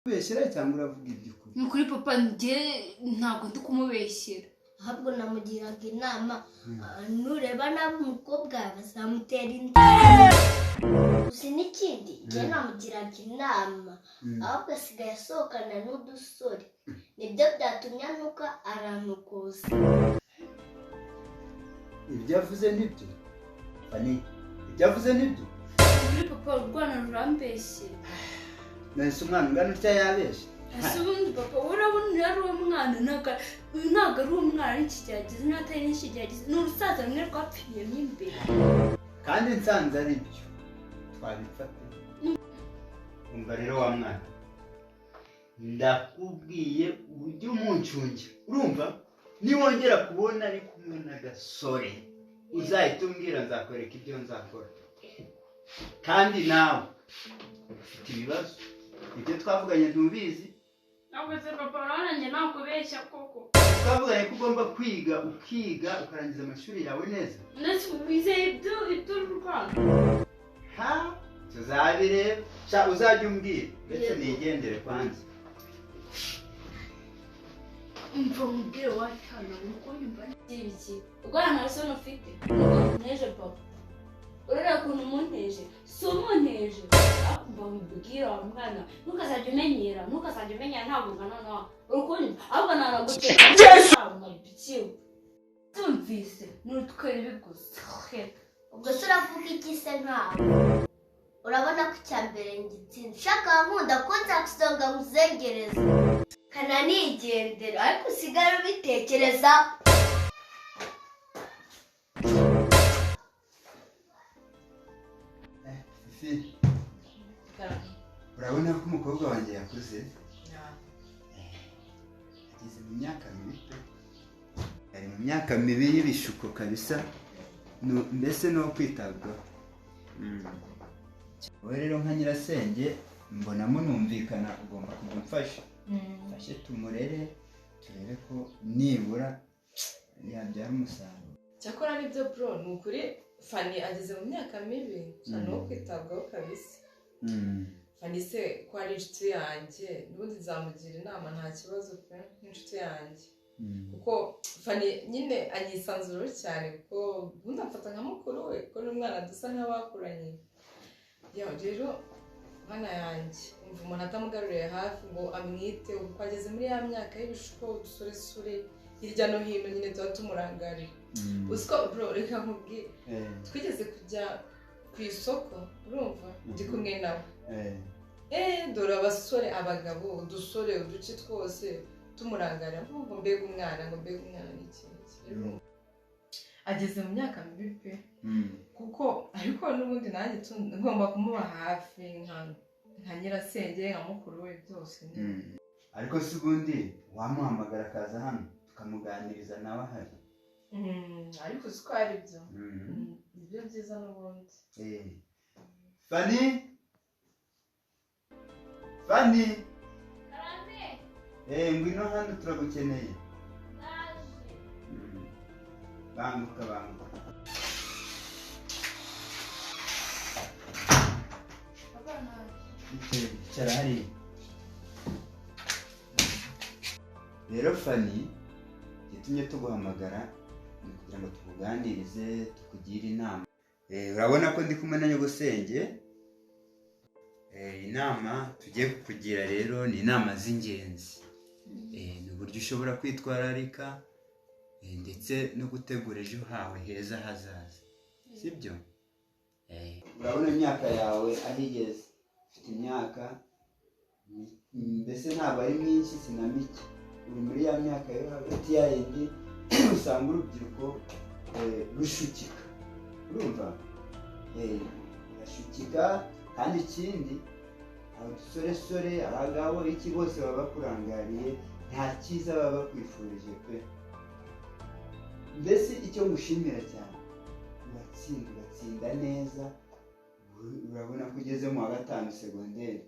Beshyira cyangwa uravuga iby'ukuri? Ni ukuri papa njye ntabwo ndi kumubeshyira. Ahubwo namugiraga inama nureba nabi umukobwa bazamutera inda. Gusa n'ikindi njye namugiraga inama ahubwo asigaye asohokana n'udusore. Nibyo byatumye anuka aranukuza. Ibyo yavuze nibyo? Fani, ibyo yavuze nibyo? Muri papa urwana rurambeshye. Nahise umwana ungana utya yabeshye? Ese ubundi papa urabona yari umwana ntabwo ari umwana n'ikigeragezo n'atari n'ikigeragezo ni urusaza rumwe rwapfiriyemo imbere. Kandi nsanze ari byo twabifate. Umva rero wa mwana, ndakubwiye ujye umuncungira. Urumva? Niwongera kubona ari kumwe n'agasore uzahita umbwira nzakwereka ibyo nzakora. Kandi nawe ufite ibibazo, ibyo twavuganye ntubizi. Ntabwo se papa urabona nakubeshya koko. Twavuganye ko ugomba kwiga ukiga ukarangiza amashuri yawe neza. Ndetse wizeye ibyo Rwanda. Ha? Tuzabireba. Sha uzajya umbwira ndetse nigendere kwanza. Umva mubwire wahana nuko nyumva n'iki. Urwana na sono ufite. Nuko nteje papa. Urera kuntu munteje. Si umunteje. Akumva mubwira wa mwana. Ntukazajya umenyera ntabwo ngana nawe. Urukundo ahubwo naraguteka. Ntabwo bikiwe. Tumvise n'utwere bigusa. Ubwo se uravuga iki se nkawe? Urabona ko icyambere ngitsinze. Shaka nkunda ko nzakusonga muzengereza. Kana nigendera ariko usigara ubitekereza. Fifi. Urabona ko umukobwa wanjye yakuze? Ageze mu myaka mibi pe. Ari mu myaka mibi y'ibishuko kabisa. Mbese no kwitabwaho. Wowe rero nka nyirasenge mbona munumvikana ugomba kumufasha. Fashe tumurere turebe ko nibura yabyara umusaruro. Cyakora nibyo bro, ni ukuri Fani ageze mu myaka mibi cyane wo kwitabwaho kabisa. Fani se ko ari inshuti yanjye n'ubundi nzamugira inama nta kibazo pe nk'inshuti yanjye. Kuko Fani nyine anyisanzura cyane kuko ubundi amfata nka mukuru we kuko n'umwana dusa nk'abakuranye. Rero mwana yanjye umva umuntu atamugaruriye hafi ngo amwite uko ageze muri ya myaka y'ibishuko udusoresure hirya no hino nyine tuba tumurangarira. Usiko bro reka nkubwire twigeze kujya ku isoko urumva ndi kumwe nawe. Dore abasore abagabo udusore uduce twose tumurangarira ngo mbega umwana n'iki. Ageze mu myaka mibi pe kuko ariko n'ubundi nanjye ngomba kumuba hafi nka nyirasenge nka mukuru we byose. Ariko si ubundi wamuhamagara akaza hano tukamuganiriza nawe ahari. Ariko siko ari byo nibyo byiza n'ubundi. Fani karame. Ngwino hano turagukeneye. Banguka. Icara hariya. Rero Fani yatumye tuguhamagara kugira ngo tukuganirize tukugire inama. Urabona ko ndi kumwe na nyogosenge. Inama tugiye kukugira rero ni inama z'ingenzi. Ni uburyo ushobora kwitwararika ndetse no gutegura ejo hawe heza hazaza. Sibyo? Urabona imyaka yawe ahigeze. Ufite imyaka mbese ntabwo ari myinshi si na mike. Uri muri ya myaka yo hagati ya yindi usanga urubyiruko rushukika. Urumva? Rashukika kandi ikindi abasoresore abagabo iki bose baba bakurangariye nta cyiza baba bakwifurije pe. Mbese icyo ngushimira cyane uratsinda neza. Urabona ko ugeze mu wa gatanu segonderi.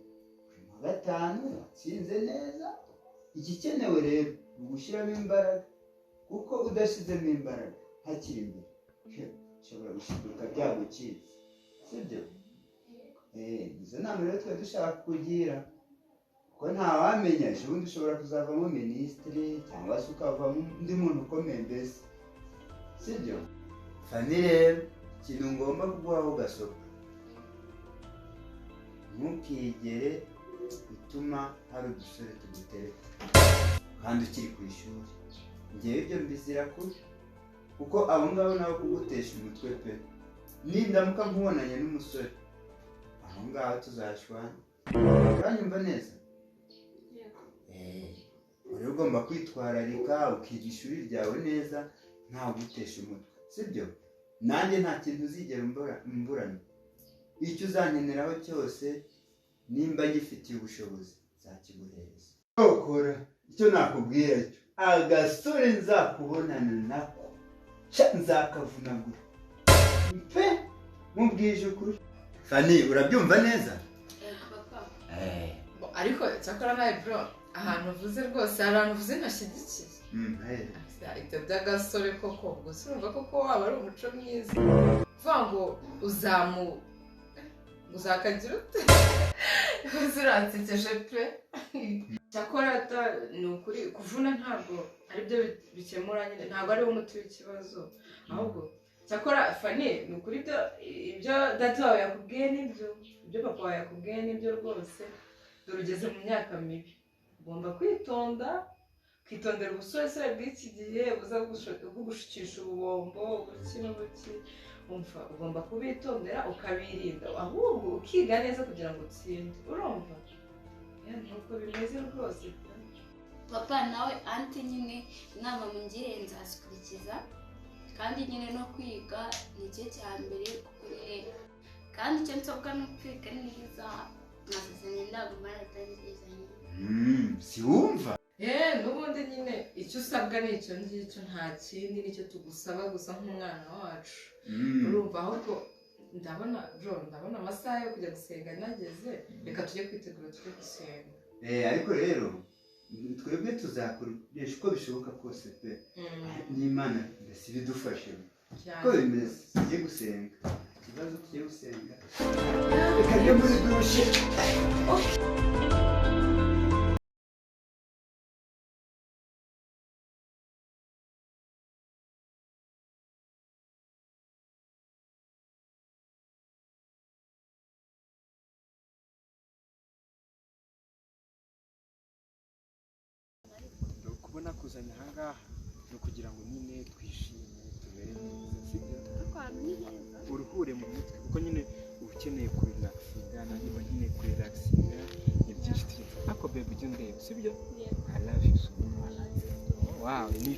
Mu wa gatanu watsinze neza. Igikenewe rero ugushyiramo imbaraga kuko udashyizemo imbaraga hakiri imbere ushobora gushiduka byagucitse. Sibyo? Izo nama rero twe dushaka kugira ko ntawamenya ejo bundi ushobora kuzavamo minisitiri cyangwa se ukavamo undi muntu ukomeye mbese sibyo Fanny rero ikintu ngomba kuguhaho gasopo ntukigere utuma hari udusore tugutereta kandi ukiri ku ishuri ngewe ibyo mbizira kuri kuko abo ngabo nabo kugutesha umutwe pe nindamuka nkubonanye n'umusore aho ngaho tuzashwana uranyumva neza uri ugomba kwitwararika ukiga ishuri ryawe neza ntawe ugutesha umutwe sibyo nanjye nta kintu uzigera umburana icyo uzankeneraho cyose nimba gifitiye ubushobozi nzakiguhereza ukora icyo nakubwira cyo agasore nzakubonana nako nzakavunagura mpe mubwije ukuri Fanny urabyumva neza ariko cyakora nawe bro ahantu uvuze rwose hari ahantu uvuze ntashyigikiye ibyo by'agasore koko gusa urumva koko waba ari umuco mwiza uvuga ngo uzakagira ute uziransekeje pe cyakora ni ukuri kuvuna ntabwo aribyo bikemura nyine ntabwo ariwo muti w'ikibazo ahubwo cyakora Fanny ni ukuri ibyo data wawe yakubwiye nibyo ibyo papa wawe yakubwiye nibyo rwose dore ugeze mu myaka mibi ugomba kwitonda ukitondera ubusoresore bw'iki gihe buza kugushikisha ububombo ubuki n'ubuki umva ugomba kubitondera ukabirinda ahubwo ukiga neza kugira ngo utsinde urumva nuko bimeze rwose papa nawe anti nyine inama mungire nzazikurikiza kandi nyine no kwiga nicyo cya mbere kuko nyine kandi icyo nsabwa no kwiga neza nkazazanye indangamara atari nziza nyine si wumva n'ubundi nyine icyo usabwa ni icyo ngicyo nta kindi nicyo tugusaba gusa nk'umwana wacu urumva ahubwo ndabona amasaha yo kujya gusenga nageze reka tujye kwitegura tujye gusenga ariko rero twebwe tuzakoresha uko bishoboka kose pe n'Imana mbese ibidufashe uko bimeze tujye gusenga ikibazo tujye gusenga reka njye muri dushe kubona kuzanya ahangaha ni ukugira ngo nyine twishime tubere neza sibyo uruhure mu mutwe kuko nyine uba ukeneye kurelaxinga nanjye mba nkeneye kurelaxinga ni byinshi tugiye ariko bebe ujya undeba sibyo I love you so much wow ni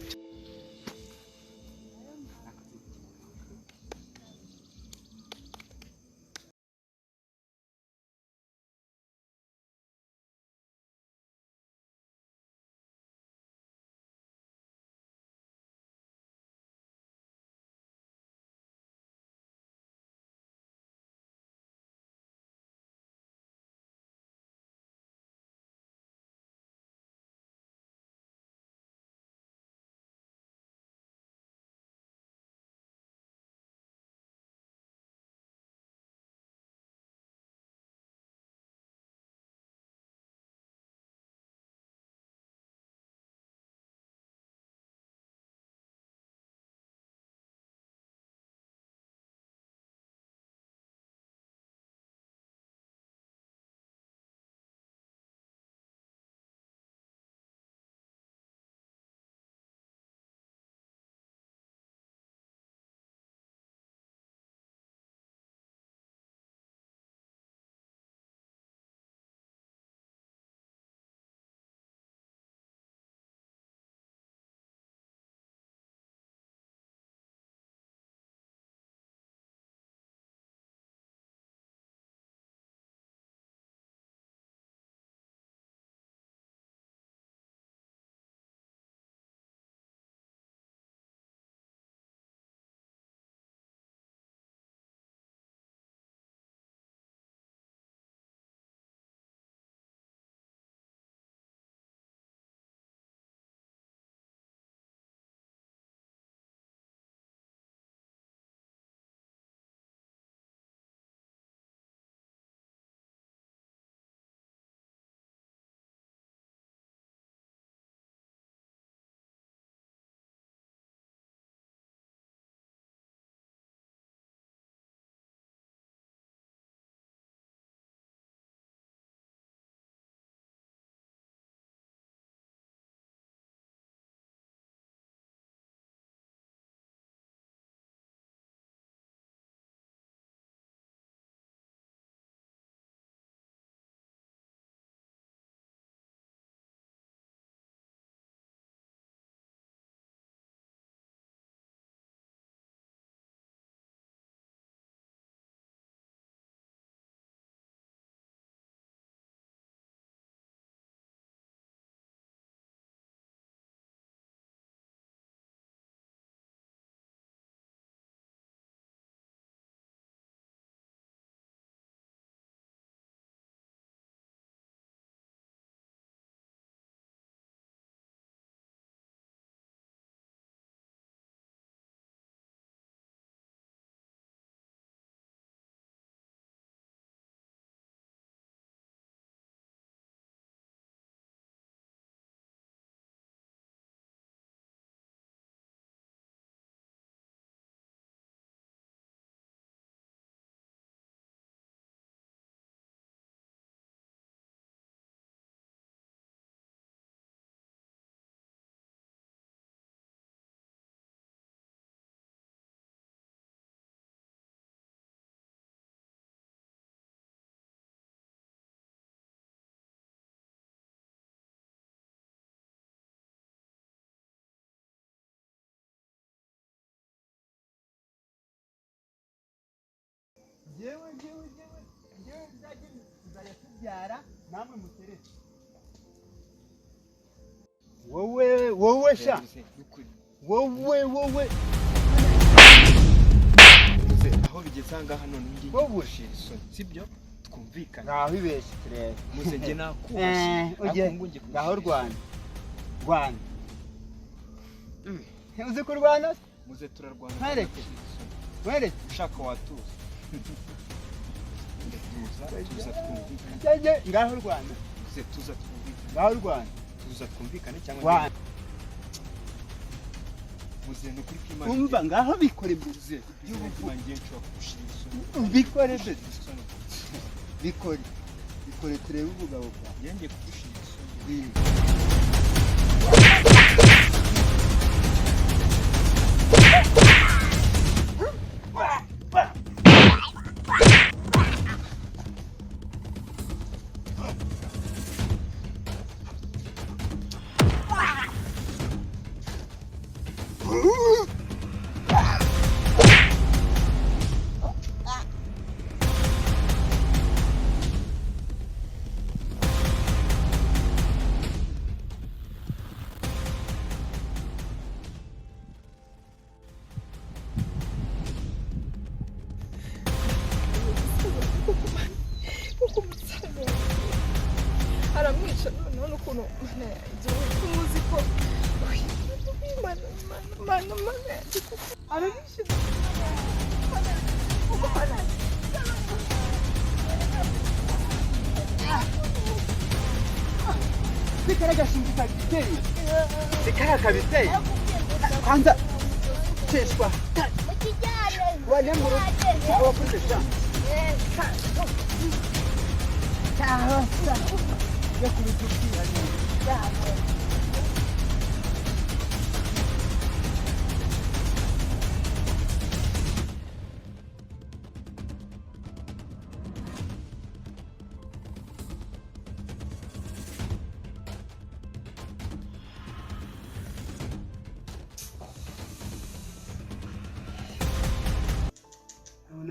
Jewe nzajya tubyara namwe muteretse. Wowe sha. Wowe. Aho bigeze ahangaha none ngiye gushira isoni sibyo twumvikana. Ngaho ibeshye turebe. Muze njye nakubashye. Ngaho Rwanda. Uzi kurwana? Muze turarwana. Mwereke. Ushaka watuza. Tuza twumvikane. Cyangwa ngaho Rwanda. Muze tuza twumvikane. Ngaho Rwanda. Tuza twumvikane cyangwa Rwanda. Muze no kuri Imana. Umva ngaho bikore mbuze. Y'ubu ngiye nshobora kugushira isoni. Bikore turebe ubugabo bwawe. Yenge kugushira isoni. aramwica noneho n'ukuntu mana yanjye umuzi ko mana yanjye aramwica Sikaragashinga biteye. Sikaragashinga kwanza cheshwa. Wale nguru wakutisha. Sasa ya kurudia ni.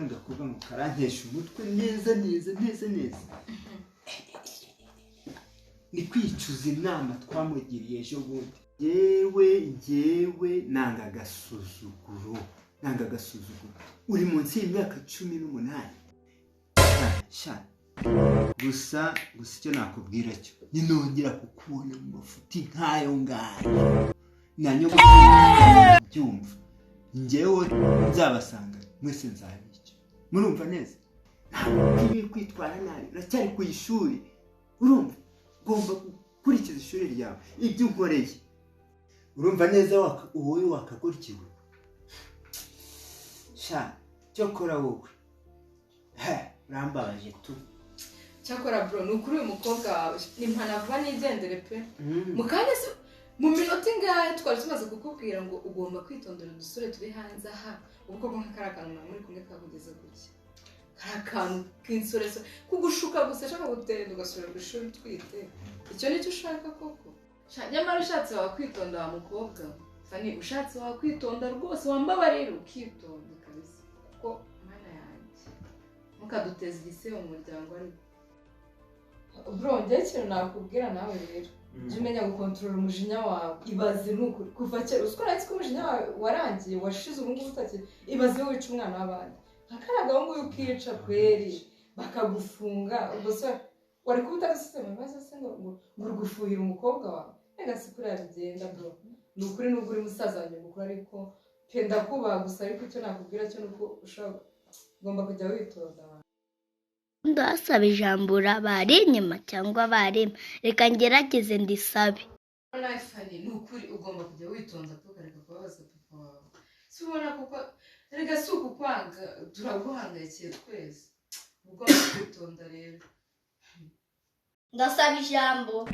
Ndakuvuga ngo karantesha umutwe neza. Ni kwicuza inama twamugiriye ejo bundi. Yewe nanga agasuzuguro. Uri munsi y'imyaka 18. Sha. Gusa icyo nakubwira cyo. Ninongera kukubona mu mafuti nkayo ngayo. Nanyo byumva. Ngewe nzabasanga mwese nzabica. Murumva neza? Ntabwo kwitwara nabi. Uracyari ku ishuri. Urumva? Ugomba gukurikiza ishuri ryawe. Ibyo unkoreye. Urumva neza wowe wakagurikiwe. Sha, cyokora wowe. Urambabaje tu. cyakora bro nukuri uyu mukobwa wawe nimpana vuba nigendere pe. Mukanya mu minota ingahe twari tumaze kukubwira ngo ugomba kwitondera udusore turi hanze aha. Ubwo nk'akarakantu muri kumwe kakugeze guki. Karakantu k'insoreso kugushuka gusa ashaka gutenda ugasubira ku ishuri twite. Icyo nicyo ushaka koko. Nyamara ushatse wakwitonda wa mukobwa. Fani ushatse wakwitonda rwose wambabarira ukitonda kabisa. Kuko mana yanjye mukaduteza igise mu muryango ari. Bro njye ikintu nakubwira nawe rero. Jumenya gukontrola umujinya wawe. Ibaze n'ukuri kuva kera uskora ko umujinya wawe warangiye washize ubu ngubu utake. Ibaze wica umwana w'abandi. Akaraga ngo ukica kweri bakagufunga ubwo se wari kubita system maze se ngo gufuhira umukobwa wawe. Ega sikura bigenda bro. Nukuri nubwo uri musaza wanjye mukuru ariko penda kuba gusa ariko icyo nakubwira cyo nuko ushaka ugomba kujya witonda. Ndasaba ijambo bari inyuma cyangwa barema. Reka ngerageze ndisabe. Nawe Fani nukuri ugomba kujya witonda tukareka kubabaza papa wawe. Si ubona kuko rega si ukukwanga turaguhangayikiye twese. Ugomba kwitonda rero. Ndasaba ijambo.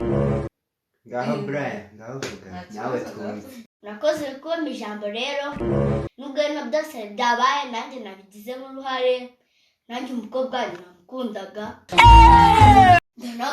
Ngaho Brian, ngaho vuga. Nawe twumve. Nakoze kumva ijambo rero. Nubwo ibintu byose byabaye nanjye nabigizemo uruhare. Nanjye umukobwa namukundaga. No.